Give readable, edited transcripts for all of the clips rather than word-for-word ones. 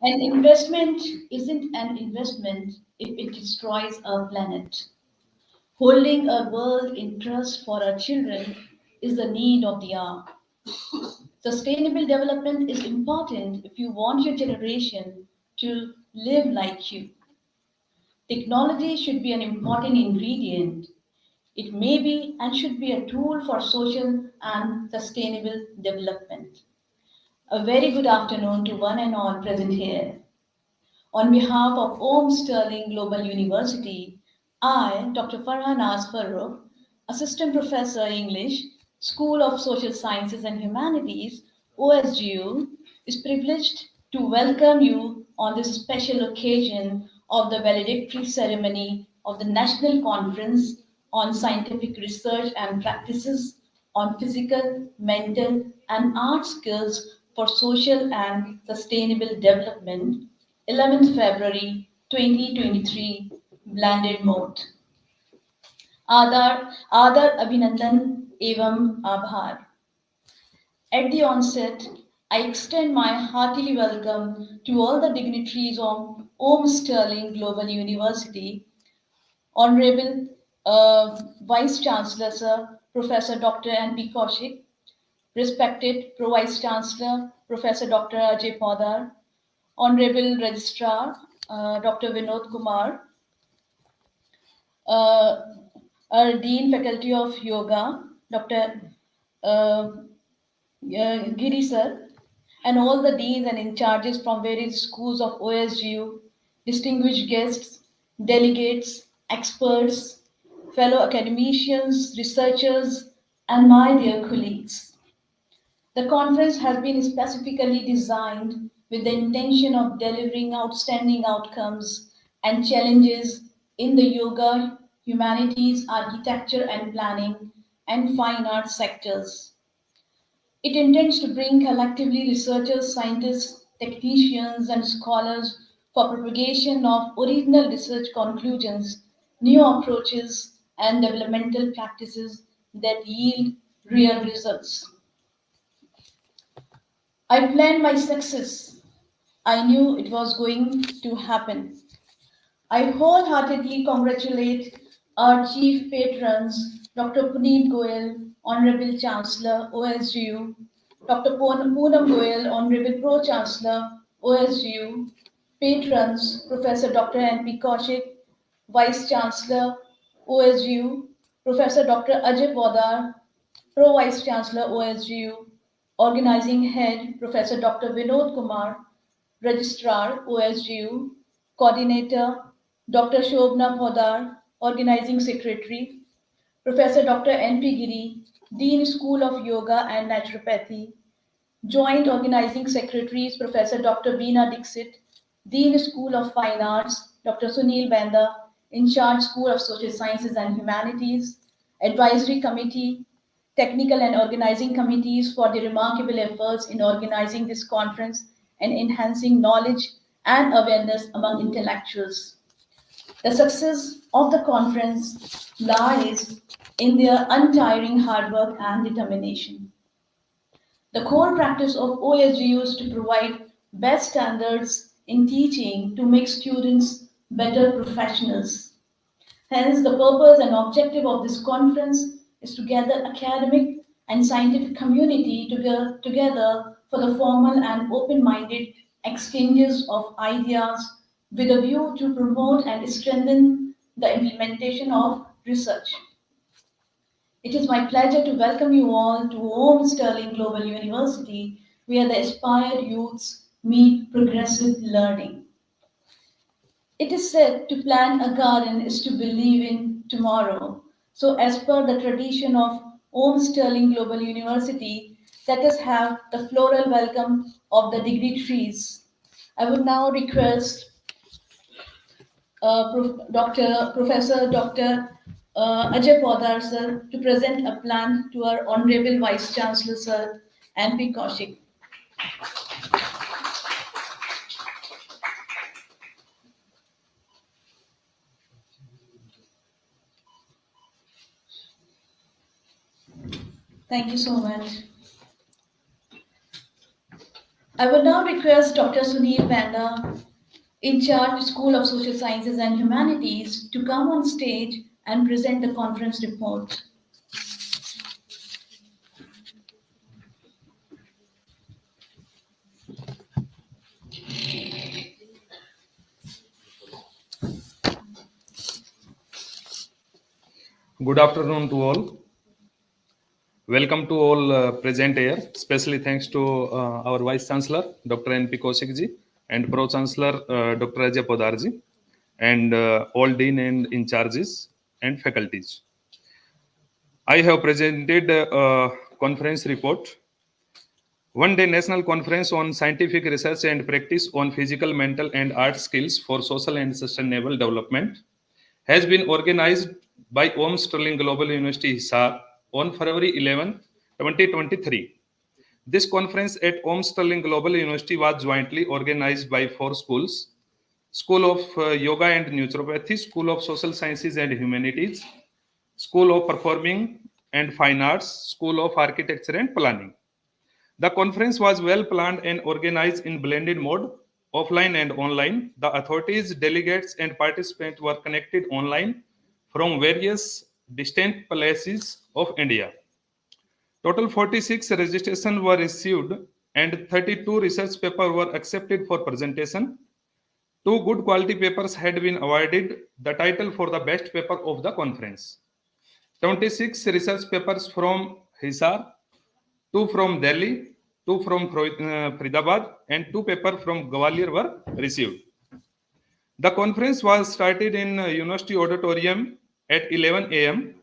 An investment isn't an investment if it destroys our planet. Holding our world in trust for our children is the need of the hour. Sustainable development is important if you want your generation to live like you. Technology should be an important ingredient. It may be and should be a tool for social and sustainable development. A very good afternoon to one and all present here. On behalf of Om Sterling Global University, I, Dr. Farhan Farooq, Assistant Professor English, School of Social Sciences and Humanities, OSGU, is privileged to welcome you on this special occasion of the valedictory ceremony of the National Conference on Scientific Research and Practices on Physical, Mental, and Art Skills for Social and Sustainable Development, 11th February 2023, blended mode. आदर अभिनंदन एवं आभार. At the onset, I extend my hearty welcome to all the dignitaries of Om Sterling Global University, Honorable Vice Chancellor Sir Professor Dr. N.P. Kaushik, respected Pro Vice Chancellor Professor Dr. Ajay Podar, Honorable Registrar Dr. Vinod Kumar, uh, our Dean Faculty of Yoga, Dr. Uh, Giri sir, and all the deans and in charges from various schools of OSGU, distinguished guests, delegates, experts, fellow academicians, researchers, and my dear colleagues. The conference has been specifically designed with the intention of delivering outstanding outcomes and challenges in the yoga, humanities, architecture and planning, and fine arts sectors. It intends to bring collectively researchers, scientists, technicians, and scholars for propagation of original research conclusions, new approaches, and developmental practices that yield real results. I planned my success. I knew it was going to happen. I wholeheartedly congratulate our chief patrons, Dr. Puneet Goyal, Honorable Chancellor, OSGU, Dr. Poonam Goyal, Honorable Pro Chancellor, OSGU, patrons, Professor Dr. N.P. Kaushik, Vice Chancellor, OSGU, Professor Dr. Ajay Podar, Pro Vice Chancellor, OSGU, Organizing Head, Professor Dr. Vinod Kumar, Registrar, OSGU, Coordinator, Dr. Shobna Podar, Organizing Secretary, Professor Dr. N.P. Giri, Dean School of Yoga and Naturopathy, Joint Organizing Secretaries, Professor Dr. Beena Dixit, Dean School of Fine Arts, Dr. Sunil Benda, In charge School of Social Sciences and Humanities, Advisory Committee, Technical and Organizing Committees for the remarkable efforts in organizing this conference and enhancing knowledge and awareness among intellectuals. The success of the conference lies in their untiring hard work and determination. The core practice of OSGU is to provide best standards in teaching to make students better professionals. Hence, the purpose and objective of this conference is to gather academic and scientific community together for the formal and open-minded exchanges of ideas with a view to promote and strengthen the implementation of research. It is my pleasure to welcome you all to Om Sterling Global University, where the aspired youths meet progressive learning. It is said to plant a garden is to believe in tomorrow. So, as per the tradition of Om Sterling Global University, let us have the floral welcome of the dignitaries. I would now request Professor Dr. Ajay Podar sir to present a plan to our Honorable Vice Chancellor sir N.P. Kaushik. Thank you so much. I would now request Dr. Sunil Banda, in charge School of Social Sciences and Humanities, to come on stage and present the conference report. Good afternoon to all. Welcome to all present here. Especially thanks to our Vice Chancellor, Dr. N.P. Kaushik and Pro Chancellor, Dr. Ajay Podarji, and all Dean and in charges and faculties. I have presented a conference report. One day National Conference on Scientific Research and Practice on Physical, Mental, and Art Skills for Social and Sustainable Development has been organized by Om Sterling Global University Hisar on February 11, 2023. This conference at Om Sterling Global University was jointly organized by four schools: School of Yoga and Naturopathy, School of Social Sciences and Humanities, School of Performing and Fine Arts, School of Architecture and Planning. The conference was well planned and organized in blended mode, offline and online. The authorities, delegates, and participants were connected online from various distant places of India. Total 46 registrations were received and 32 research papers were accepted for presentation. Two good quality papers had been awarded the title for the best paper of the conference. 26 research papers from Hisar, two from Delhi, two from Faridabad, and two papers from Gwalior were received. The conference was started in University Auditorium at 11 a.m.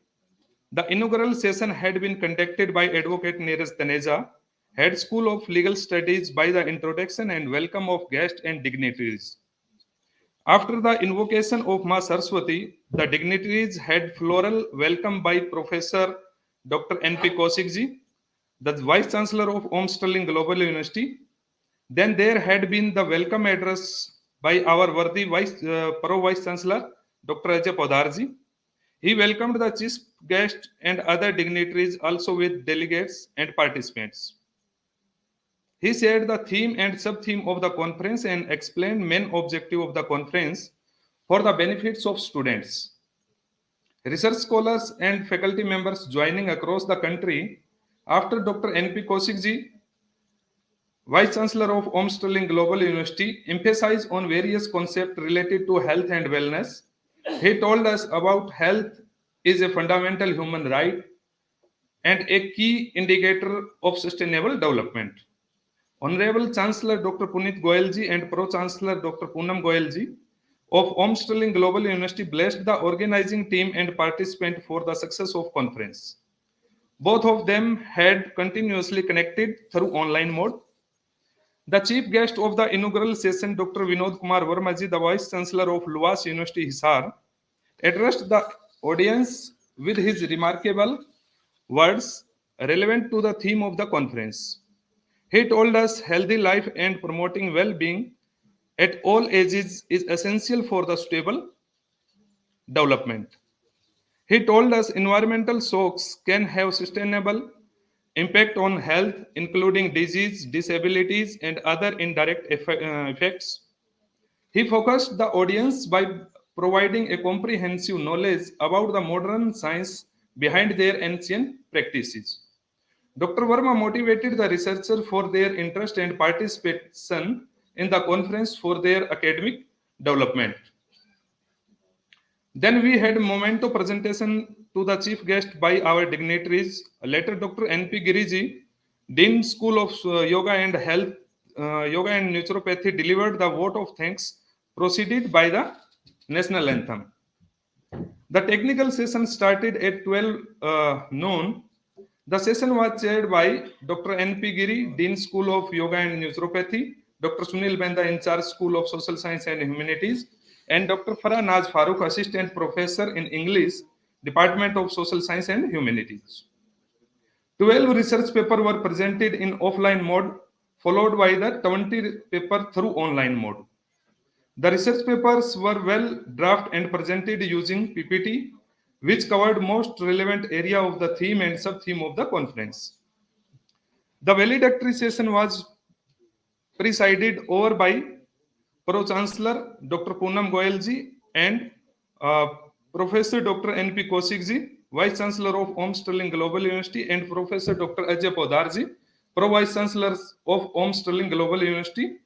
The inaugural session had been conducted by Advocate Neeraj Taneja, Head School of Legal Studies, by the introduction and welcome of guests and dignitaries. After the invocation of Ma Saraswati, the dignitaries had floral welcome by Professor Dr. N.P. Kaushik, the Vice Chancellor of Om Sterling Global University. Then there had been the welcome address by our worthy Pro Vice Chancellor, Dr. Ajay Podarji. He welcomed the chief guest and other dignitaries, also with delegates and participants. He shared the theme and sub-theme of the conference and explained main objective of the conference for the benefits of students, research scholars, and faculty members joining across the country. After Dr. N.P. Kaushik, Vice Chancellor of Om Sterling Global University, emphasized on various concepts related to health and wellness. He told us about health is a fundamental human right and a key indicator of sustainable development. Honorable Chancellor Dr. Punit Goyalji and Pro Chancellor Dr. Poonam Goyalji of Om Sterling Global University blessed the organizing team and participant for the success of conference. Both of them had continuously connected through online mode. The chief guest of the inaugural session, Dr. Vinod Kumar Vermaji, the Vice Chancellor of Luas University Hisar, addressed the audience with his remarkable words relevant to the theme of the conference. He told us healthy life and promoting well-being at all ages is essential for the stable development. He told us environmental shocks can have sustainable impact on health, including disease, disabilities, and other indirect effects. He focused the audience by providing a comprehensive knowledge about the modern science behind their ancient practices. Dr. Verma motivated the researchers for their interest and participation in the conference for their academic development. Then we had a memento presentation to the chief guest by our dignitaries. Later, Dr. N.P. Giriji, Dean School of Yoga and Health, Yoga and Naturopathy, delivered the vote of thanks, proceeded by the national anthem. The technical session started at 12 noon. The session was chaired by Dr. N.P. Giri, Dean School of Yoga and Naturopathy, Dr. Sunil Benda, in charge School of Social Science and Humanities, and Dr. Farah Naz Farooq, Assistant Professor in English, Department of Social Science and Humanities. 12 research papers were presented in offline mode, followed by the 20 papers through online mode. The research papers were well drafted and presented using PPT, which covered most relevant area of the theme and sub-theme of the conference. The valedictory session was presided over by Pro-Chancellor Dr. Poonam Goyal ji and uh, Professor Dr. N.P. Kaushik ji, Vice Chancellor of Om Sterling Global University, and Professor Dr. Ajay Podar ji, Pro-Vice Chancellors of Om Sterling Global University.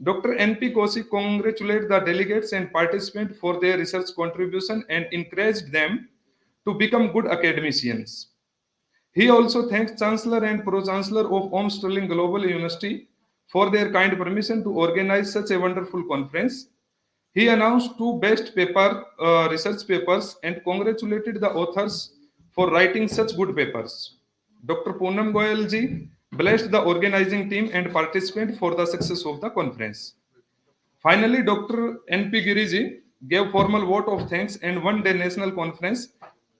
Dr. N.P. Kaushik congratulated the delegates and participants for their research contribution and encouraged them to become good academicians. He also thanks Chancellor and Pro-Chancellor of Om Sterling Global University for their kind permission to organize such a wonderful conference. He announced two research papers and congratulated the authors for writing such good papers. Dr. Poonam Goyal ji blessed the organizing team and participants for the success of the conference. Finally, Dr. N.P. Giriji gave formal vote of thanks and one-day national conference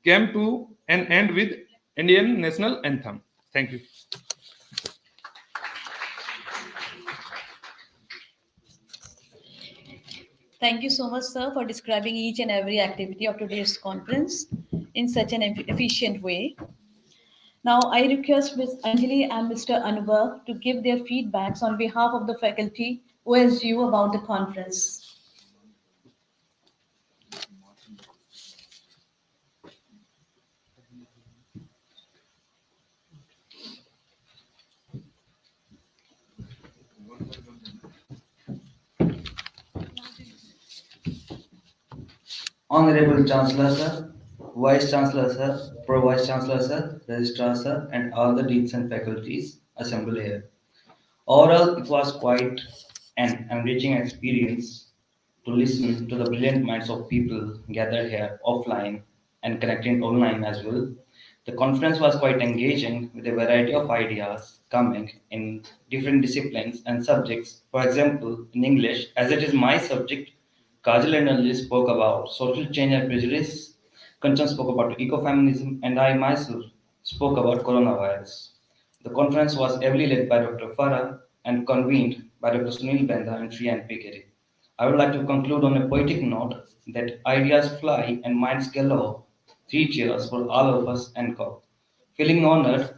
came to an end with Indian national anthem. Thank you. Thank you so much, sir, for describing each and every activity of today's conference in such an efficient way. Now, I request Ms. Anjali and Mr. Anubhav to give their feedbacks on behalf of the faculty OSU about the conference. Honorable Chancellor Sir, Vice Chancellor Sir, Pro Vice Chancellor Sir, Registrar Sir, and all the deans and faculties assembled here. Overall, it was quite an enriching experience to listen to the brilliant minds of people gathered here offline and connecting online as well. The conference was quite engaging with a variety of ideas coming in different disciplines and subjects. For example, in English, as it is my subject, Kajal and Anjali spoke about social change and prejudice, Kanchan spoke about ecofeminism, and I myself spoke about coronavirus. The conference was heavily led by Dr. Farah and convened by Dr. Sunil Benda and Sri N. P. Giri. I would like to conclude on a poetic note that ideas fly and minds galore. Three cheers for all of us and co. Feeling honored,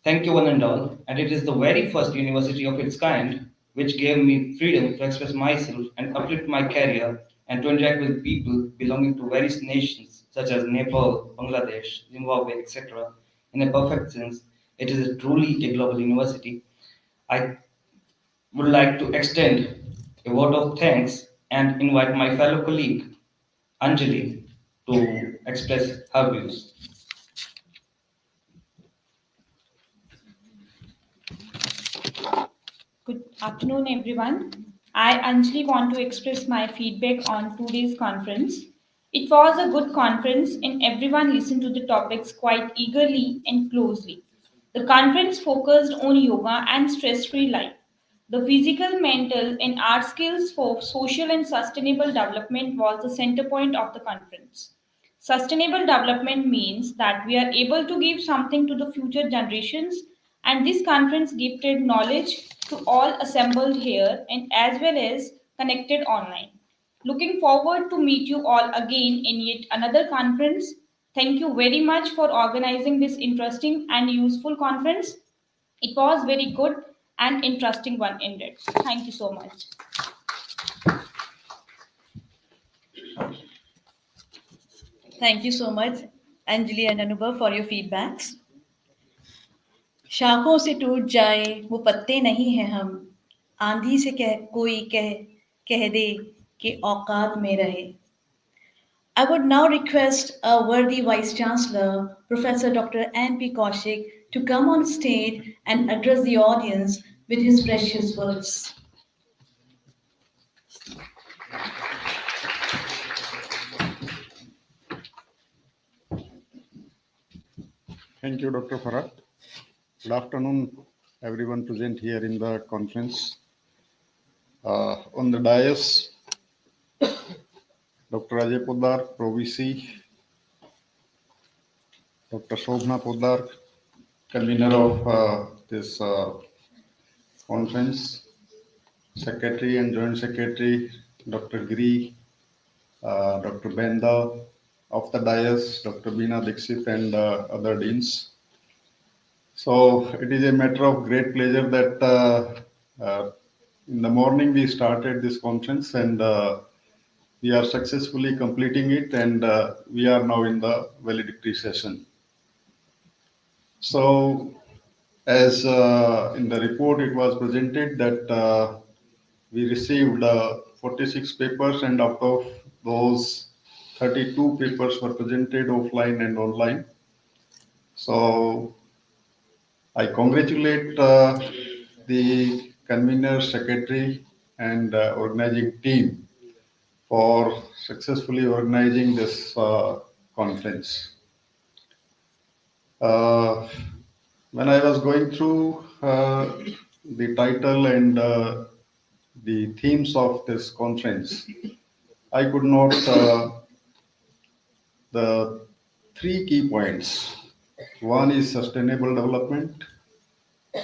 thank you one and all, and it is the very first university of its kind which gave me freedom to express myself and uplift my career and to interact with people belonging to various nations such as Nepal, Bangladesh, Zimbabwe, etc. In a perfect sense, it is a truly a global university. I would like to extend a word of thanks and invite my fellow colleague Anjali to express her views. Good afternoon, everyone. I, Anjali, want to express my feedback on today's conference. It was a good conference, and everyone listened to the topics quite eagerly and closely. The conference focused on yoga and stress free life. The physical, mental, and art skills for social and sustainable development was the center point of the conference. Sustainable development means that we are able to give something to the future generations, and this conference gifted knowledge to all assembled here and as well as connected online. Looking forward to meet you all again in yet another conference. Thank you very much for organizing this interesting and useful conference. It was very good and interesting one indeed. Thank you so much. Thank you so much, Anjali and Anubhav, for your feedbacks. शाखों से टूट जाए वो पत्ते नहीं हैं हम, आंधी से कोई कह दे कि औकात में रहे. I would now request our worthy Vice Chancellor, Professor Dr. N.P. Kaushik, to come on stage and address the audience with his precious words. Thank you, Dr. Farah. Good afternoon, everyone present here in the conference. On the dais, Dr. Ajay Podar, Pro-VC, Dr. Shobhna Podar, convener of this conference, Secretary and Joint Secretary, Dr. Giri, Dr. Benda, of the dais, Dr. Beena Dixit, and other deans. So it is a matter of great pleasure that In the morning, we started this conference and we are successfully completing it, and we are now in the valedictory session. So, as in the report it was presented that we received 46 papers, and out of those, 32 papers were presented offline and online. So, I congratulate the convener, secretary, and organizing team for successfully organizing this conference. Uh, when I was going through the title and the themes of this conference, I could note the three key points. One is sustainable development,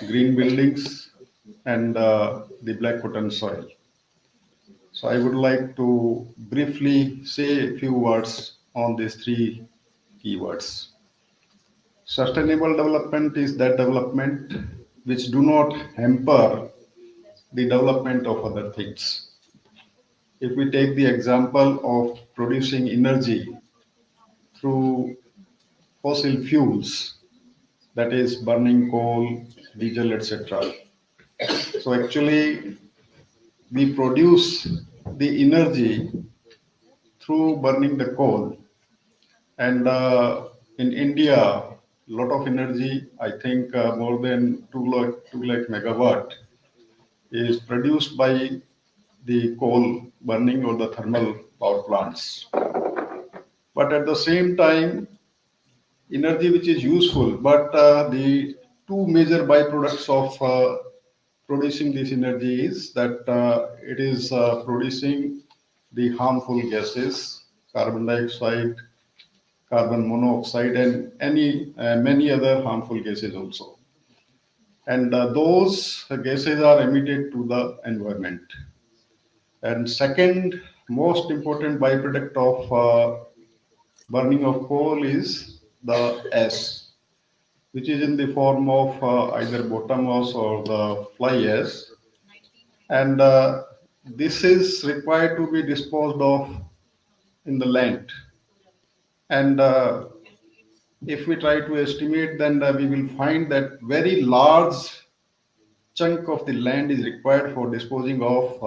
green buildings, and the black cotton soil. So I would like to briefly say a few words on these three keywords. Sustainable development is that development which do not hamper the development of other things. If we take the example of producing energy through fossil fuels, that is burning coal, diesel, etc. So actually, we produce the energy through burning the coal, and in India, a lot of energy, I think more than 2 lakh megawatt, is produced by the coal burning or the thermal power plants. But at the same time, energy which is useful, but the two major byproducts of producing this energy is that it is producing the harmful gases, carbon dioxide, carbon monoxide, and many other harmful gases also. And those gases are emitted to the environment. And second most important byproduct of burning of coal is the ash, which is in the form of either bottom ash or the fly ash. And this is required to be disposed of in the land. And if we try to estimate, then we will find that very large chunk of the land is required for disposing of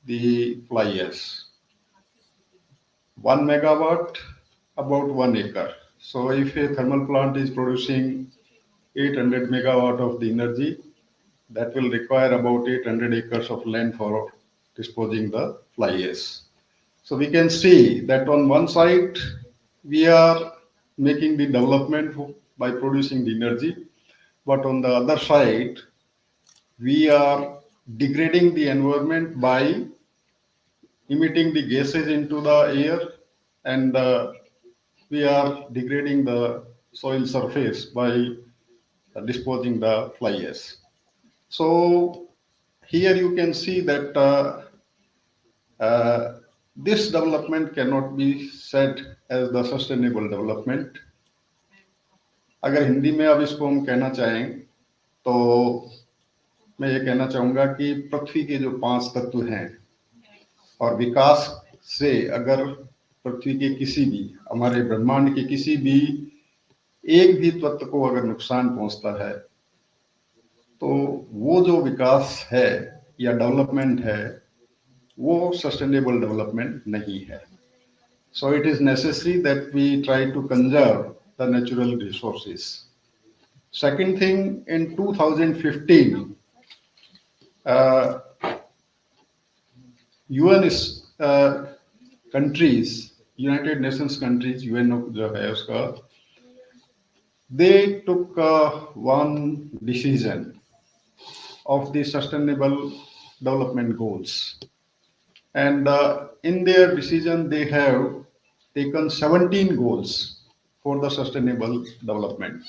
the fly ash. 1 megawatt, about 1 acre. So if a thermal plant is producing 800 megawatt of the energy, that will require about 800 acres of land for disposing the fly ash. So we can see that on one side, we are making the development by producing the energy, but on the other side, we are degrading the environment by emitting the gases into the air, and we are degrading the soil surface by disposing the fly ash. So here you can see that this development cannot be said as the sustainable development. अगर हिंदी में अब इसको हम कहना चाहें तो मैं ये कहना चाहूँगा कि पृथ्वी के जो 5 तत्व हैं और विकास से अगर पृथ्वी के किसी भी, हमारे ब्रह्मांड के किसी भी एक भी तत्व को अगर नुकसान पहुंचता है तो वो जो विकास है या डेवलपमेंट है वो सस्टेनेबल डेवलपमेंट नहीं है. So it is necessary that we try to conserve the natural resources. Second thing, in 2015, UN countries, United Nations countries, UN जो है उसका, they took one decision of the sustainable development goals. And in their decision, they have taken 17 goals for the sustainable development.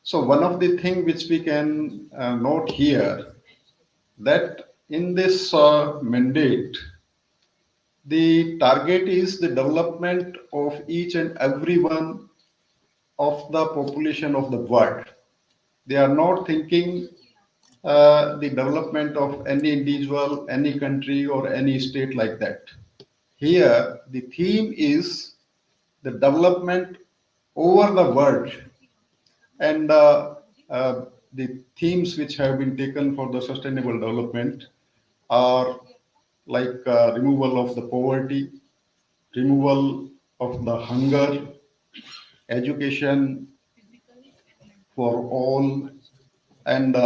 So one of the things which we can note here, that in this mandate, the target is the development of each and every one of the population of the world. They are not thinking the development of any individual, any country, or any state like that. Here, the theme is the development over the world, and the themes which have been taken for the sustainable development are like removal of the poverty, removal of the hunger, education for all, and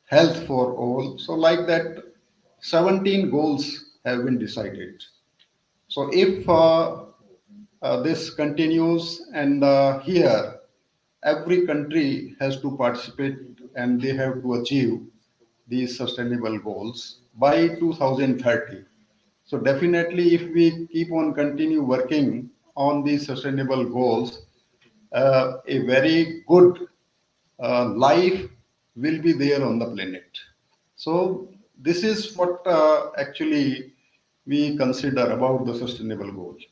health for all. So, like that, 17 goals have been decided. So, if this continues, and here every country has to participate and they have to achieve these sustainable goals by 2030. So definitely, if we keep on continue working on these sustainable goals, a very good life will be there on the planet. So this is what actually we consider about the sustainable goals.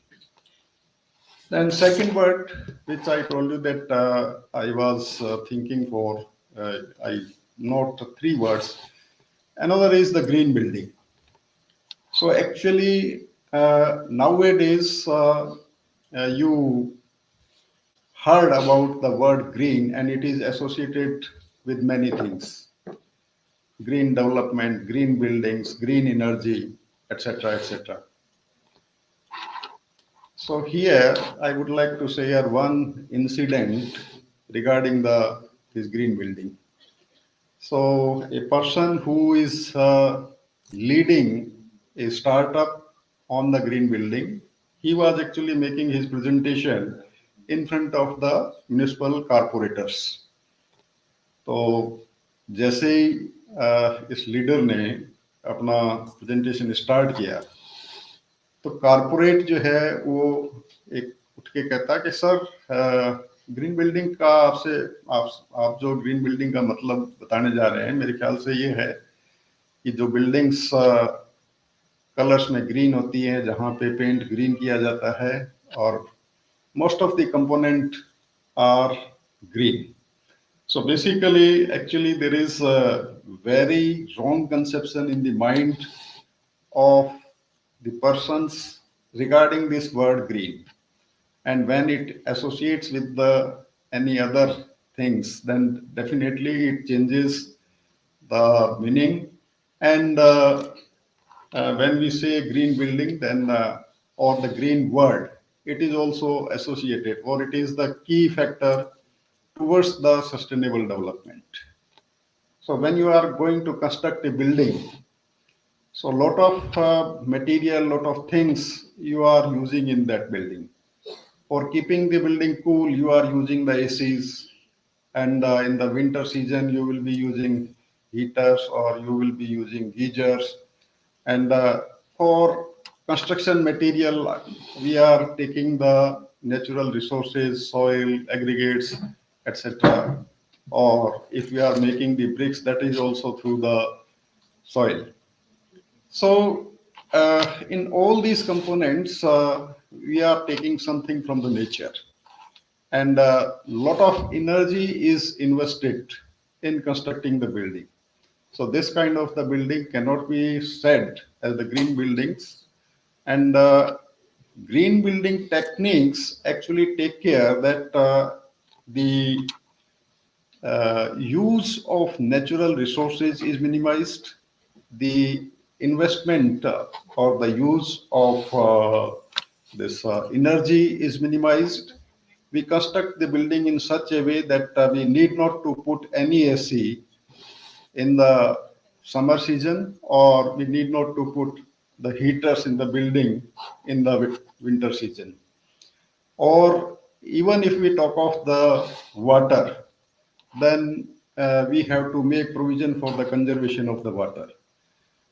Then second word, which I told you that I was thinking for, I note three words. Another is the green building. So actually, nowadays, you heard about the word green, and it is associated with many things: green development, green buildings, green energy, etc., etc. So here, I would like to share one incident regarding the this green building. So a person who is leading a startup on the green building, he was actually making his presentation in front of the municipal corporators. तो जैसे ही इस leader ने अपना presentation start किया, तो corporate जो है वो एक उठ के कहता कि सर, ग्रीन बिल्डिंग का आपसे आप जो ग्रीन बिल्डिंग का मतलब बताने जा रहे हैं, मेरे ख्याल से ये है कि जो बिल्डिंग्स कलर्स में ग्रीन होती है, जहाँ पे पेंट ग्रीन किया जाता है, और most of the component are green. So basically, actually, there is a very wrong conception in the mind of the persons regarding this word green. And when it associates with the any other things, then definitely it changes the meaning. And when we say green building, then or the green word, it is also associated, or it is the key factor towards the sustainable development. So when you are going to construct a building, so lot of material, lot of things you are using in that building. For keeping the building cool, you are using the ACs, and in the winter season you will be using heaters, or you will be using geysers. And for construction material, we are taking the natural resources, soil, aggregates, etc. Or if we are making the bricks, that is also through the soil. So in all these components, we are taking something from the nature, and a lot of energy is invested in constructing the building. So this kind of the building cannot be said as the green buildings. And green building techniques actually take care that the use of natural resources is minimized, the investment or the use of this energy is minimized. We construct the building in such a way that we need not to put any AC in the summer season, or we need not to put the heaters in the building in the winter season. Or even if we talk of the water, then we have to make provision for the conservation of the water.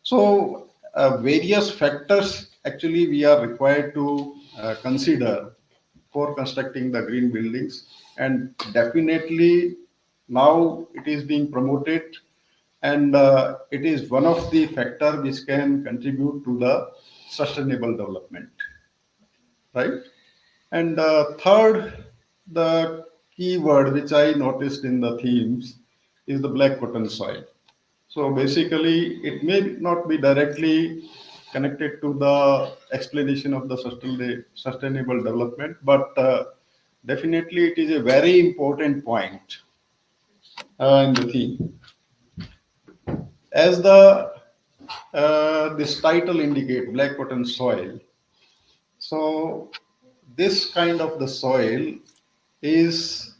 So various factors actually we are required to consider for constructing the green buildings, and definitely now it is being promoted, and it is one of the factor which can contribute to the sustainable development, right? And third, the key word which I noticed in the themes is the black cotton soil. So basically, it may not be directly connected to the explanation of the sustainable development, but definitely it is a very important point in the theme. As the this title indicate, black cotton soil. So this kind of the soil is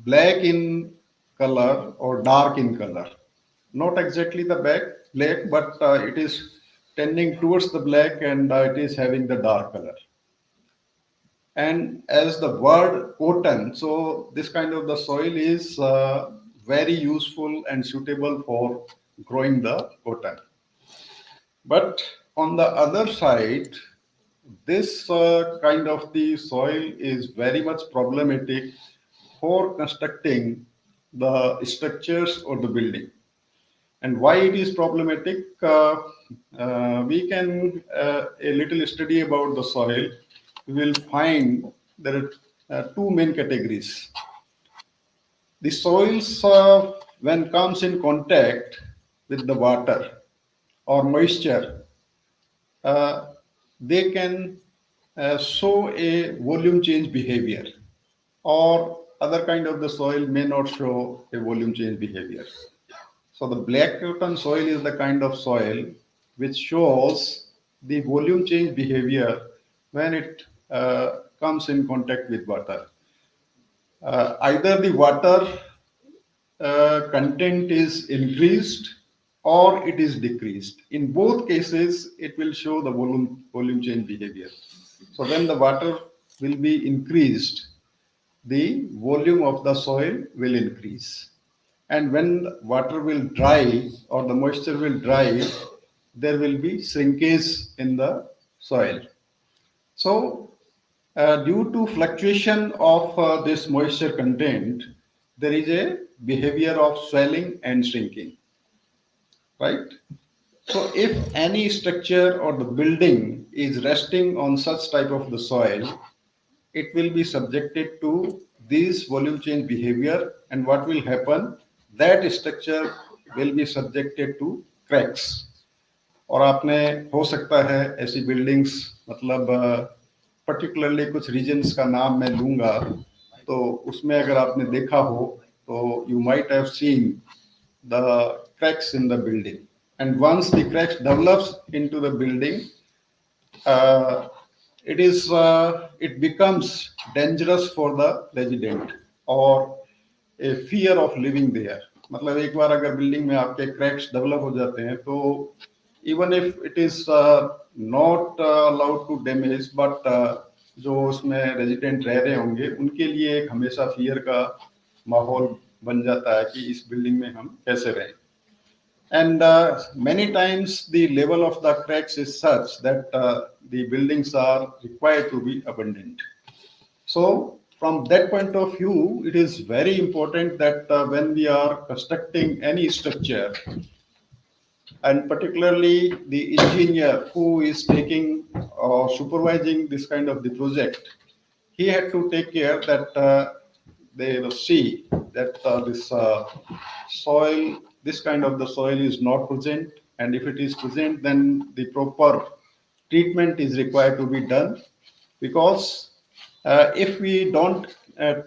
black in color or dark in color. Not exactly the black, but it is tending towards the black and it is having the dark color. And as the word cotton, so this kind of the soil is very useful and suitable for growing the cotton. But on the other side, this kind of the soil is very much problematic for constructing the structures or the building. And why it is problematic? We can a little study about the soil. We will find there are two main categories. The soils, when comes in contact with the water or moisture, uh, they can show a volume change behavior, or other kind of the soil may not show a volume change behavior. So the black cotton soil is the kind of soil which shows the volume change behavior when it comes in contact with water. Either the water content is increased or it is decreased. In both cases, it will show the volume change behavior. So when the water will be increased, the volume of the soil will increase. And when water will dry or the moisture will dry, there will be shrinkage in the soil. So, due to fluctuation of this moisture content, there is a behavior of swelling and shrinking, right? So, if any structure or the building is resting on such type of the soil, it will be subjected to this volume change behavior, and what will happen, that structure will be subjected to cracks. और आपने हो सकता है ऐसी buildings मतलब particularly कुछ regions का नाम मैं लूंगा, तो उसमें अगर आपने देखा हो तो you might have seen the cracks in the building, and once the cracks develops into the building, uh, it becomes dangerous for the resident or a fear of living there. मतलब एक बार अगर बिल्डिंग में आपके cracks develop हो जाते हैं तो even if it is not allowed to damage, but जो उसमें रेजिडेंट रह रहे होंगे उनके लिए एक हमेशा फियर का माहौल बन जाता है कि इस बिल्डिंग में हम कैसे रहें. And many times the level of the cracks is such that the buildings are required to be abandoned. So from that point of view, it is very important that when we are constructing any structure, and particularly the engineer who is taking or supervising this kind of the project, he had to take care that they will see that this soil, this kind of the soil is not present, and if it is present, then the proper treatment is required to be done, because if we don't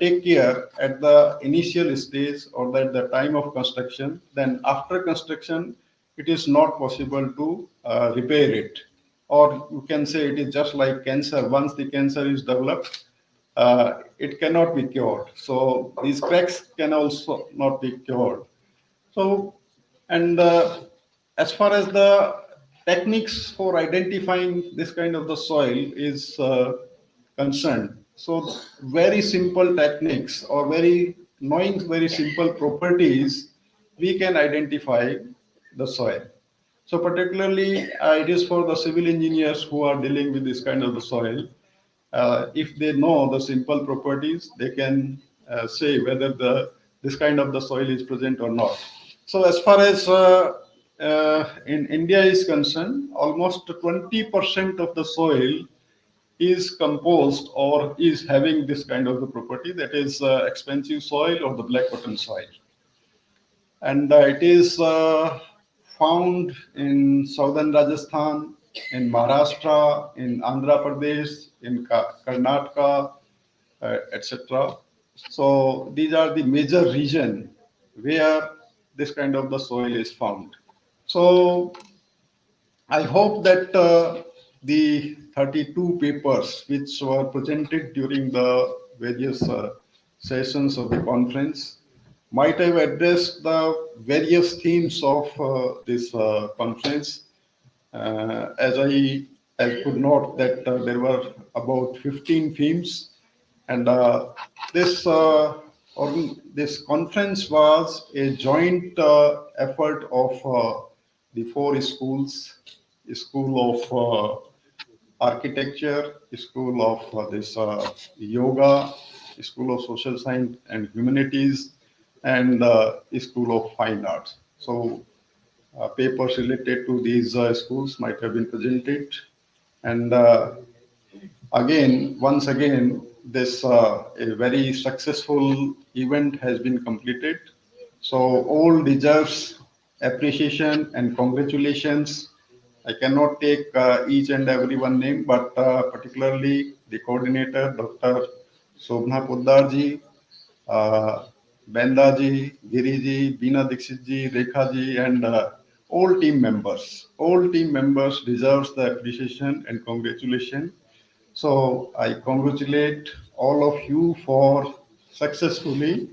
take care at the initial stage or at the time of construction, then after construction it is not possible to repair it, or you can say it is just like cancer. Once the cancer is developed, it cannot be cured. So these cracks can also not be cured. So, and as far as the techniques for identifying this kind of the soil is concerned, so very simple techniques or very knowing very simple properties, we can identify the soil. So particularly, it is for the civil engineers who are dealing with this kind of the soil. If they know the simple properties, they can say whether this kind of the soil is present or not. So as far as in India is concerned, almost 20% of the soil is composed or is having this kind of the property, that is expensive soil or the black cotton soil. And it is found in southern Rajasthan, in Maharashtra, in Andhra Pradesh, in Karnataka, etc. So these are the major region where this kind of the soil is found. So I hope that the 32 papers which were presented during the various sessions of the conference might have addressed the various themes of this conference. As could note that there were about 15 themes, and this conference was a joint effort of the four schools: a school of architecture, a school of this yoga, a school of social science and humanities, and a school of fine arts. So papers related to these schools might have been presented, and once again, this a very successful event has been completed. So all deserves appreciation and congratulations. I cannot take each and every one name, but particularly the coordinator, Dr. Sobhna Poddarji, uh, Bendaji, Giriji, Beena Dixitji, Rekhaji, and all team members. All team members deserves the appreciation and congratulation. So I congratulate all of you for successfully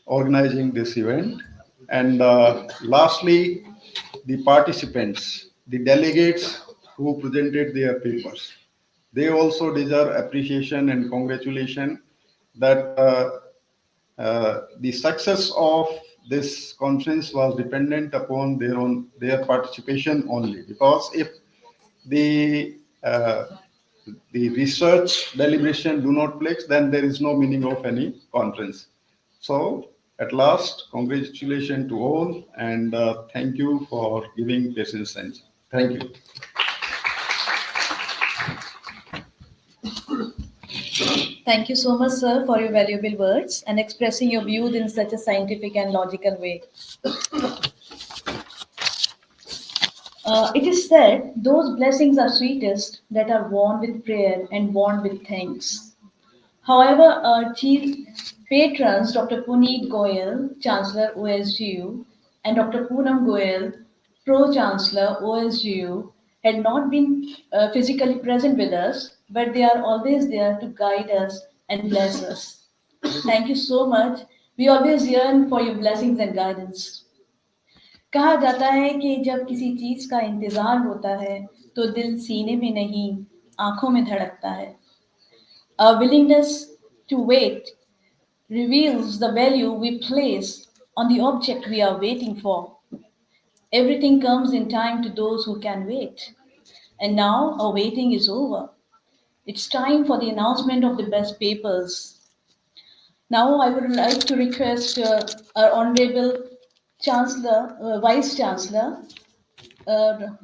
organizing this event. And lastly, the participants, the delegates who presented their papers, they also deserve appreciation and congratulation that the success of this conference was dependent upon their participation only, because if the uh, the research deliberation do not place, then there is no meaning of any conference. So at last, congratulations to all, and thank you for giving patience. Thank you. Thank you so much, sir, for your valuable words and expressing your views in such a scientific and logical way. It is said those blessings are sweetest that are worn with prayer and worn with thanks. However, our chief patrons, Dr. Puneet Goyal, Chancellor OSGU, and Dr. Poonam Goyal, Pro Chancellor OSGU, had not been physically present with us, but they are always there to guide us and bless us. Thank you so much. We always yearn for your blessings and guidance. कहा जाता है कि जब किसी चीज का इंतजार होता है तो दिल सीने में नहीं आंखों में धड़कता है. A willingness to wait reveals the value we place on the object we are waiting for. Everything comes in time to those who can wait. And now our waiting is over. It's time for the announcement of the best papers. Now I would like to request our Honorable Chancellor, Vice Chancellor,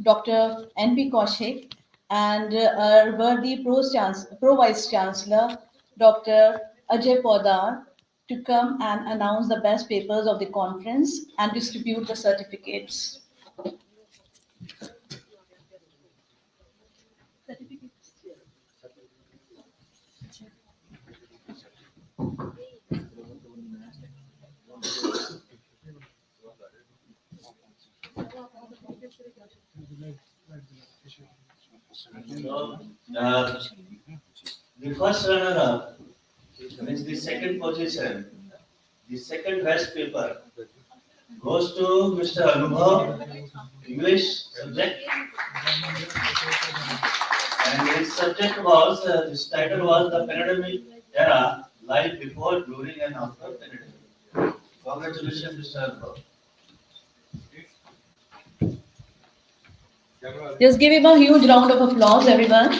Dr. N.P. Kaushik, and our worthy Pro Vice Chancellor, Dr. Ajay Podar, to come and announce the best papers of the conference and distribute the certificates. So, the first runner-up means the second position, the second best paper goes to Mr. Anubhav, English subject, and his subject was, his title was The Pandemic Era, Life Before, During and After Pandemic. Congratulations, Mr. Anubhav. Just give him a huge round of applause, everyone.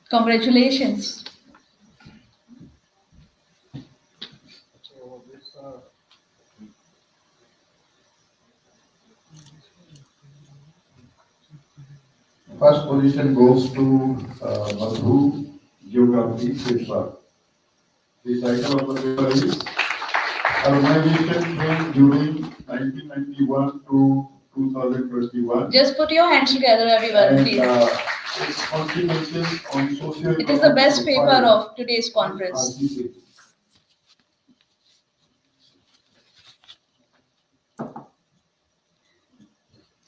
Congratulations. First position goes to Madhu, Geography, Sesha. The title of the paper is Urbanization Trend During 1991 to 2021. Just put your hands together, everyone, And please. its consequences on social. It is the best paper of today's conference.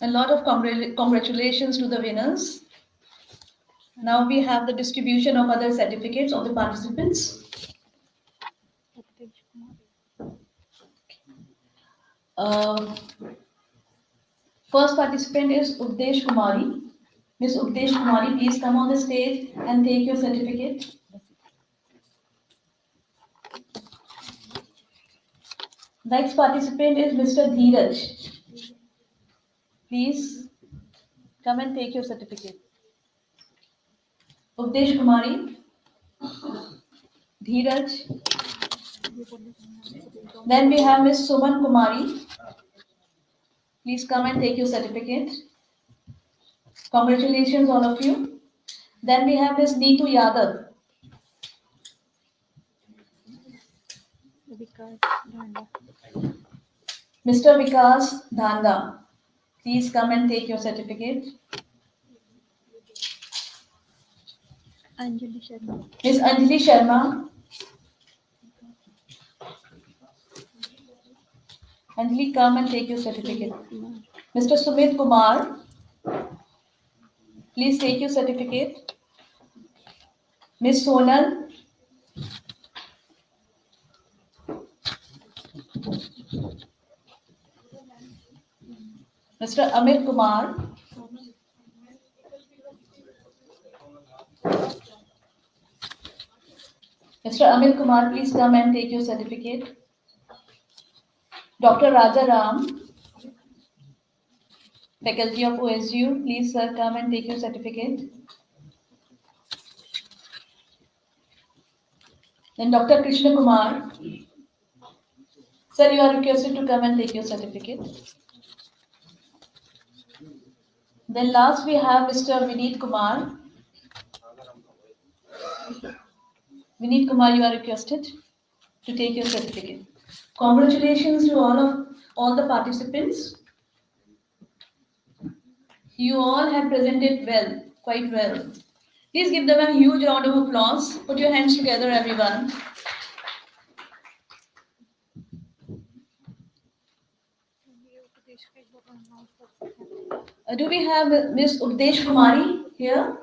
A lot of congratulations to the winners. Now we have the distribution of other certificates of the participants. First participant is Updesh Kumari. Miss Updesh Kumari, please come on the stage and take your certificate. Next participant is Mr. Dheeraj. Please come and take your certificate. Updesh Kumari, Dheeraj. Then we have Miss Suman Kumari. Please come and take your certificate. Congratulations, all of you. Then we have Miss Neetu Yadav. Mr. Vikas Dhanda. Please come and take your certificate. Miss Anjali Sharma. Anjali, come and take your certificate. Mr. Sumit Kumar. Please take your certificate. Miss Sonal. Mr. Amit Kumar. Mr. Amit Kumar, please come and take your certificate. Dr. Raja Ram, faculty of OSU, please sir, come and take your certificate. Then Dr. Krishna Kumar, sir, you are requested to come and take your certificate. Then last we have Mr. Vineet Kumar. Vineet Kumar, you are requested to take your certificate. Congratulations to all the participants. You all have presented well, quite well. Please give them a huge round of applause. Put your hands together, everyone. Do we have Miss Updesh Kumari here?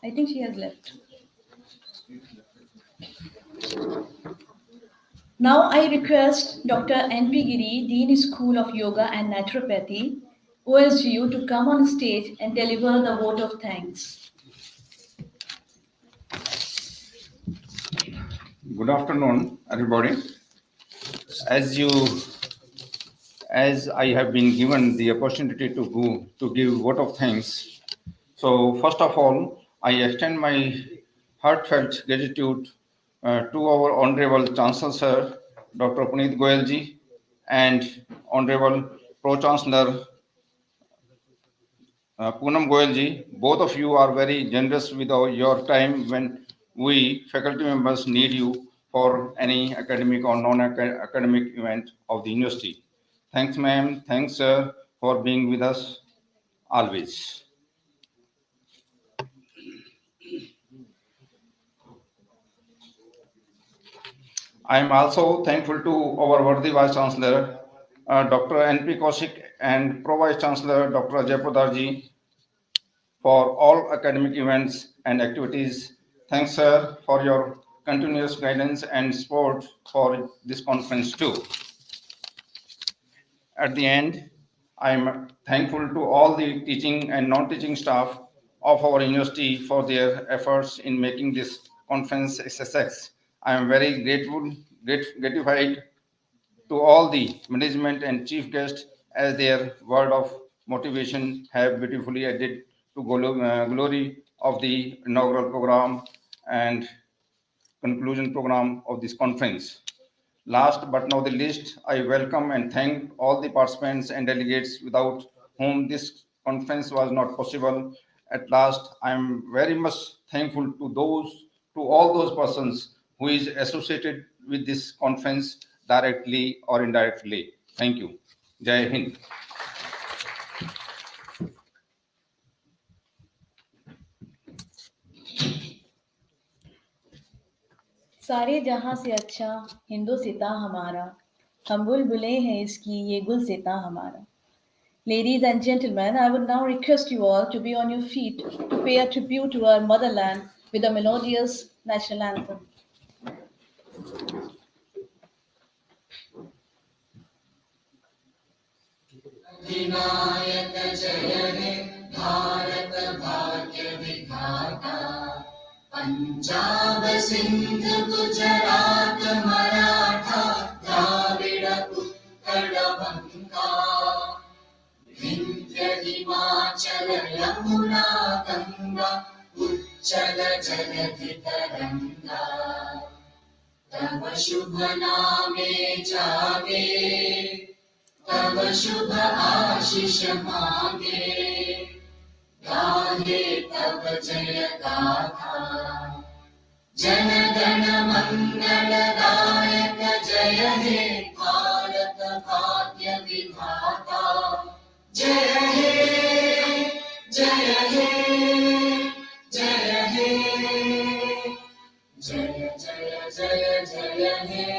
I think she has left. Now I request Dr. N.P. Giri, Dean School of Yoga and Naturopathy, OSGU, to come on stage and deliver the vote of thanks. Good afternoon, everybody. As I have been given the opportunity to give vote of thanks. So first of all, I extend my heartfelt gratitude to our Honorable Chancellor Sir, Dr. Puneet Goyal ji, and Honorable Pro Chancellor Poonam Goyal ji. Both of you are very generous with your time when we faculty members need you for any academic or non-academic event of the university. Thanks, ma'am. Thanks, sir, for being with us always. I am also thankful to our worthy Vice Chancellor, Dr. N.P. Kaushik, and Pro Vice Chancellor, Dr. Ajay Podarji, for all academic events and activities. Thanks, sir, for your continuous guidance and support for this conference too. At the end, I am thankful to all the teaching and non-teaching staff of our university for their efforts in making this conference a success. I am very gratified to all the management and chief guests as their word of motivation have beautifully added to glory of the inaugural program and conclusion program of this conference. Last but not the least, I welcome and thank all the participants and delegates without whom this conference was not possible. At last, I am very much thankful to those to all those persons who is associated with this conference directly or indirectly. Thank you. Jai Hind. सारे जहां से अच्छा हिंदुस्तां हमारा, हम बुलबुले हैं इसकी ये गुलसितां हमारा. Ladies and gentlemen, I would now request you all to be on your feet to pay a tribute to our motherland with a melodious national anthem. Vinayak जय हे भारत भाग्य विधाता, पंजाब सिंध गुजरात मराठा द्राविड़ उत्कल बंगा, विंध्य हिमाचल यमुना गंगा उच्चल जलधि तरंगा, तव शुभ नामे जागे, तव शुभ आशीष मांगे, गाहे तव जय गाथा, जन गण मंगल दायक जय हे भारत भाग्य विधाता, जय हे जय हे जय हे, जय जय जय जय हे.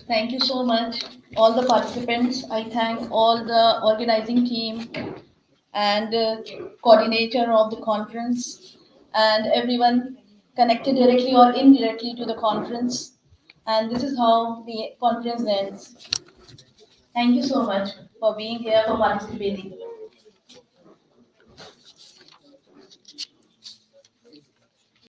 Thank you so much, all the participants. I thank all the organizing team and coordinator of the conference and everyone connected directly or indirectly to the conference. And this is how the conference ends. Thank you so much for being here, for participating.